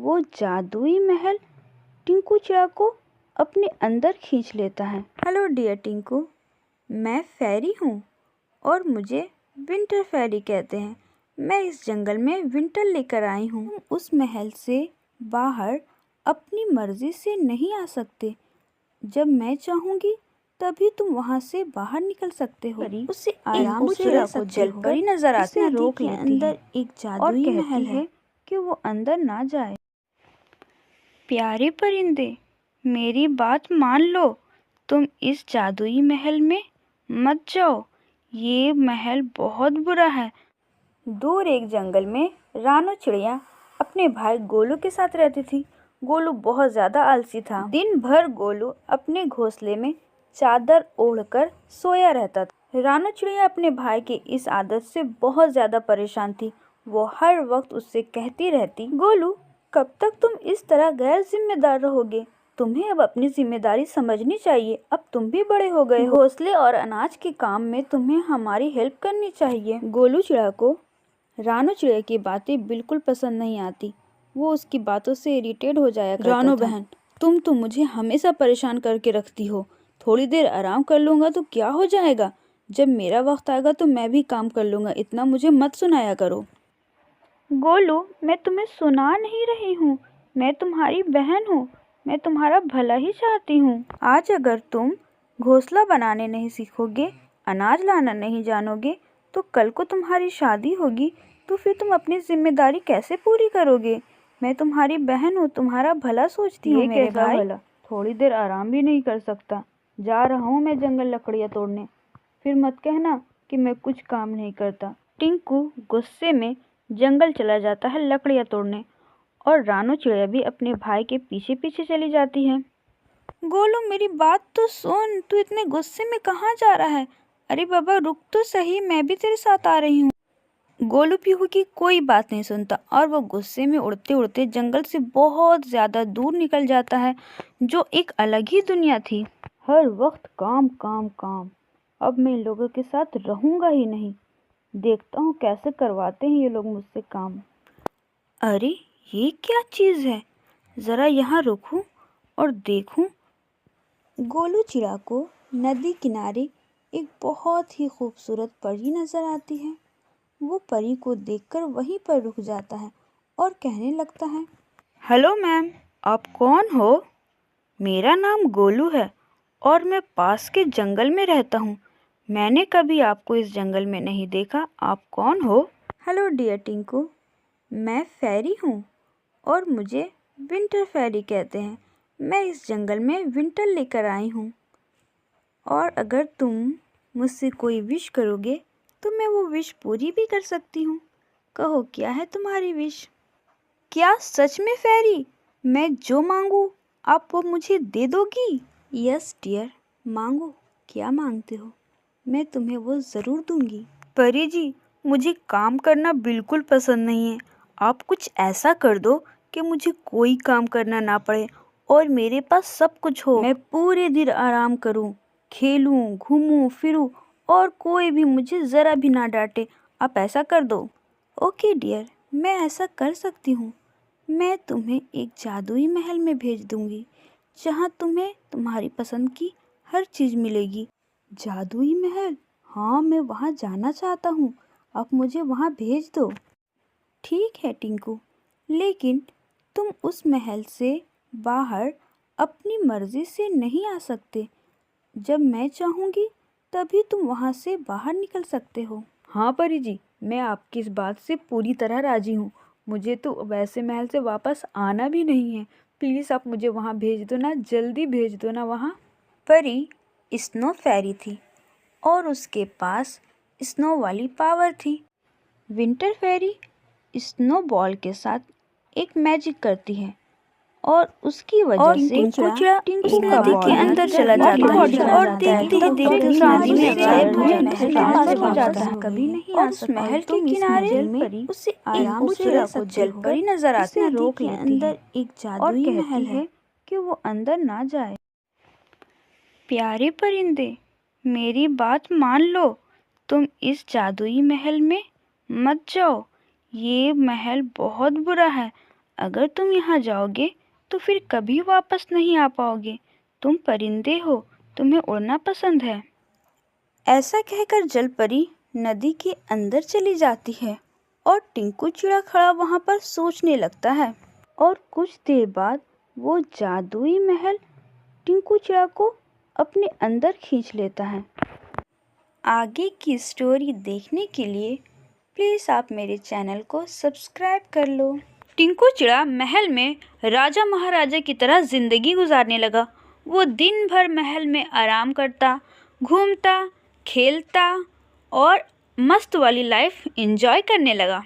वो जादुई महल टिंकू चिड़ा को अपने अंदर खींच लेता है। हेलो डियर टिंकू, मैं फेरी हूँ और मुझे विंटर फेरी कहते हैं। मैं इस जंगल में विंटर लेकर आई हूँ। तुम उस महल से बाहर अपनी मर्जी से नहीं आ सकते। जब मैं चाहूँगी तभी तुम वहाँ से बाहर निकल सकते हो। उसे आराम से रह सकते हो। परी नजर आती है, रोक लेती अंदर एक जादुई महल है कि वो अंदर ना जाए। प्यारे परिंदे, मेरी बात मान लो, तुम इस जादुई महल में मत जाओ। ये महल बहुत बुरा है। दूर एक जंगल में रानो चिड़िया अपने भाई गोलू के साथ रहती थी। गोलू बहुत ज़्यादा आलसी था। दिन भर गोलू अपने घोंसले में चादर ओढ़कर सोया रहता था। रानो चिड़िया अपने भाई की इस आदत से बहुत ज़्यादा परेशान थी। वो हर वक्त उससे कहती रहती, गोलू कब तक तुम इस तरह गैर जिम्मेदार रहोगे? तुम्हें अब अपनी जिम्मेदारी समझनी चाहिए। अब तुम भी बड़े हो गए हो। घोंसले और अनाज के काम में तुम्हें हमारी हेल्प करनी चाहिए। गोलू चिड़िया को रानो चिड़िया की बातें बिल्कुल पसंद नहीं आती। वो उसकी बातों से इरिटेट हो जाया करता था। रानो बहन, तुम तो मुझे हमेशा परेशान करके रखती हो। थोड़ी देर आराम कर लूँगा तो क्या हो जाएगा? जब मेरा वक्त आएगा तो मैं भी काम कर लूँगा। इतना मुझे मत सुनाया करो। गोलू, मैं तुम्हें सुना नहीं रही हूँ। मैं तुम्हारी बहन हूँ। मैं तुम्हारा भला ही चाहती हूँ। आज अगर तुम घोंसला बनाने नहीं सीखोगे, अनाज लाना नहीं जानोगे, तो कल को तुम्हारी शादी होगी तो फिर तुम अपनी जिम्मेदारी कैसे पूरी करोगे? मैं तुम्हारी बहन हूँ, तुम्हारा भला सोचती हूँ मेरे भाई। भला? थोड़ी देर आराम भी नहीं कर सकता। जा रहा हूँ मैं जंगल लकड़ियाँ तोड़ने। फिर मत कहना कि मैं कुछ काम नहीं करता। टिंकू गुस्से में जंगल चला जाता है लकड़ियाँ तोड़ने और रानो चिड़िया भी अपने भाई के पीछे पीछे चली जाती है। गोलू, मेरी बात तो सुन, तू इतने गुस्से में कहाँ जा रहा है? अरे बाबा रुक तो सही, मैं भी तेरे साथ आ रही हूँ। गोलू पीहू की कोई बात नहीं सुनता और वो गुस्से में उड़ते उड़ते जंगल से बहुत ज़्यादा दूर निकल जाता है, जो एक अलग ही दुनिया थी। हर वक्त काम काम काम। अब मैं इन लोगों के साथ रहूँगा ही नहीं। देखता हूँ कैसे करवाते हैं ये लोग मुझसे काम। अरे ये क्या चीज़ है? ज़रा यहाँ रुकूं और देखूं। गोलू चिड़ा को नदी किनारे एक बहुत ही खूबसूरत परी नज़र आती है। वो परी को देखकर वहीं पर रुक जाता है और कहने लगता है, हेलो मैम, आप कौन हो? मेरा नाम गोलू है और मैं पास के जंगल में रहता हूँ। मैंने कभी आपको इस जंगल में नहीं देखा। आप कौन हो? हेलो डियर टिंकू, मैं फेरी हूँ और मुझे विंटर फेरी कहते हैं। मैं इस जंगल में विंटर लेकर आई हूँ और अगर तुम मुझसे कोई विश करोगे तो मैं वो विश पूरी भी कर सकती हूँ। कहो क्या है तुम्हारी विश? क्या सच में फेरी? मैं जो मांगू आप वो मुझे दे दोगी? यस डियर, मांगो, क्या मांगते हो? मैं तुम्हें वो ज़रूर दूंगी। परी जी, मुझे काम करना बिल्कुल पसंद नहीं है। आप कुछ ऐसा कर दो कि मुझे कोई काम करना ना पड़े और मेरे पास सब कुछ हो। मैं पूरे दिन आराम करूं, खेलूं, घूमूं फिरूं और कोई भी मुझे ज़रा भी ना डांटे। आप ऐसा कर दो। ओके डियर, मैं ऐसा कर सकती हूँ। मैं तुम्हें एक जादुई महल में भेज दूंगी जहाँ तुम्हें तुम्हारी पसंद की हर चीज़ मिलेगी। जादुई महल? हाँ, मैं वहाँ जाना चाहता हूँ। आप मुझे वहाँ भेज दो। ठीक है टिंकू, लेकिन तुम उस महल से बाहर अपनी मर्जी से नहीं आ सकते। जब मैं चाहूँगी तभी तुम वहाँ से बाहर निकल सकते हो। हाँ परी जी, मैं आपकी इस बात से पूरी तरह राजी हूँ। मुझे तो वैसे महल से वापस आना भी नहीं है। प्लीज़ आप मुझे वहाँ भेज दो ना, जल्दी भेज दो ना वहाँ। परी स्नो फेरी थी और उसके पास स्नो वाली पावर थी। विंटर फेरी स्नो बॉल के साथ एक मैजिक करती है और उसकी वजह से टिंकू चिड़ा उस नदी के अंदर चला जाता है और देखते ही देखते उस नदी में गायब हो जाता है। कभी नहीं आ सकता। महल के किनारे परी उसे आराम से रह सकती हो। परी नजर आती है, रोक लेती है। अंदर एक जादुई महल है कि वो अंदर ना जाए। प्यारे परिंदे, मेरी बात मान लो, तुम इस जादुई महल में मत जाओ। ये महल बहुत बुरा है। अगर तुम यहाँ जाओगे तो फिर कभी वापस नहीं आ पाओगे। तुम परिंदे हो, तुम्हें उड़ना पसंद है। ऐसा कहकर जलपरी नदी के अंदर चली जाती है और टिंकू चिड़ा खड़ा वहाँ पर सोचने लगता है। और कुछ देर बाद वो जादुई महल टिंकू चिड़ा को अपने अंदर खींच लेता है। आगे की स्टोरी देखने के लिए प्लीज़ आप मेरे चैनल को सब्सक्राइब कर लो। टिंकू चिड़ा महल में राजा महाराजा की तरह जिंदगी गुजारने लगा। वो दिन भर महल में आराम करता, घूमता, खेलता और मस्त वाली लाइफ एंजॉय करने लगा।